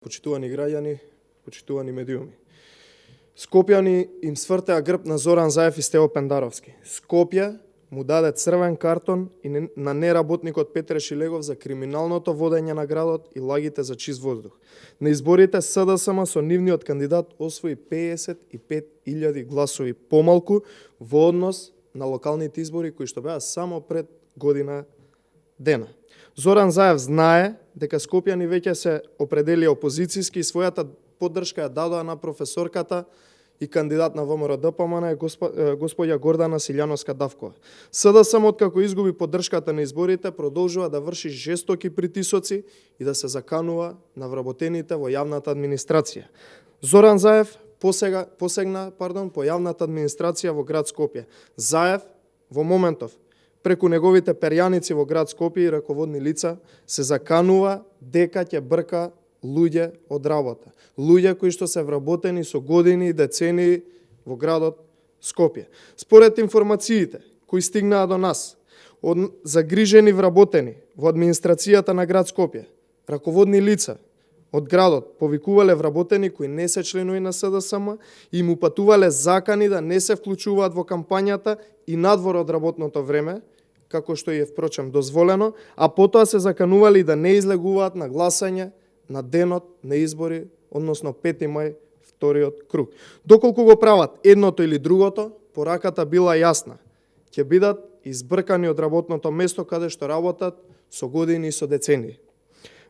Почитувани граѓани, почитувани медиуми. Скопјани им свртеа грб на Зоран Заев и Стево Пендаровски. Скопје му даде црвен картон и на неработникот Петре Шилегов за криминалното водење на градот и лагите за чист воздух. На изборите СДСМ со нивниот кандидат освои 55.000 гласови помалку во однос на локалните избори кои што беа само пред година дена. Зоран Заев знае дека скопјани веќе се определи опозицијски и својата поддршка ја дадоа на професорката и кандидат на ВМРО ДПМН господја Гордана Силјановска-Давкова. СДСМ откако изгуби поддршката на изборите продолжува да врши жестоки притисоци и да се заканува на вработените во јавната администрација. Зоран Заев посегна по јавната администрација во град Скопје. Заев во моментов преку неговите перјаници во град Скопје и раководни лица се заканува дека ќе брка луѓе од работа. Луѓе кои што се вработени со години и децении во градот Скопје. Според информациите кои стигнаа до нас од загрижени вработени во администрацијата на град Скопје, раководни лица од градот повикувале вработени кои не се членови на СДСМ и им упатувале закани да не се вклучуваат во кампањата и надвор од работното време, како што е впрочем дозволено, а потоа се заканували да не излегуваат на гласање на денот на избори, односно 5 мај, вториот круг. Доколку го прават едното или другото, пораката била јасна. Ќе бидат избркани од работното место каде што работат со години и со децении.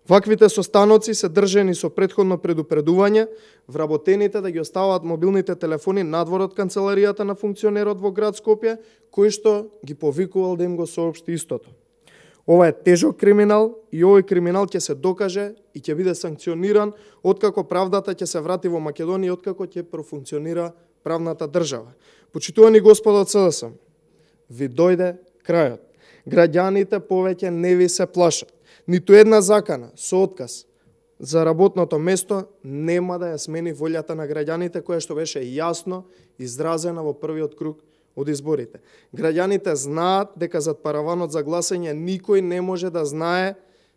Ваквите состаноци се држени со претходно предупредување вработените да ги оставаат мобилните телефони надвор од канцеларијата на функционерот во град Скопје, кој што ги повикувал да им го соопшти истото. Ова е тежок криминал и овој криминал ќе се докаже и ќе биде санкциониран откако правдата ќе се врати во Македонија и откако ќе профункционира правната држава. Почитувани господа од СДСМ, ви дојде крајот. Граѓаните повеќе не ви се плашат. Ниту една закана со отказ за работното место нема да ја смени волјата на граѓаните која што беше јасно изразена во првиот круг од изборите. Граѓаните знаат дека зад параванот за гласање никој не може да знае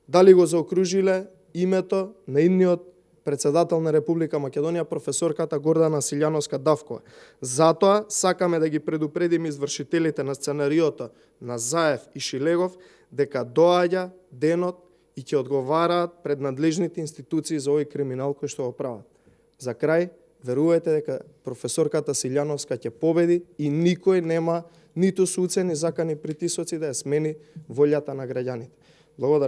дали го заокружиле името на идниот председател на Република Македонија, професорката Гордана Силјановска-Давкова. Затоа сакаме да ги предупредиме извршителите на сценариото на Заев и Шилегов дека доаѓа денот и ќе одговараат пред надлежните институции за овој криминал кој што го прават. За крај, верувајте дека професорката Силјановска ќе победи и никој нема ниту со уцени закани притисоци да ја смени волјата на граѓаните. Благодарам.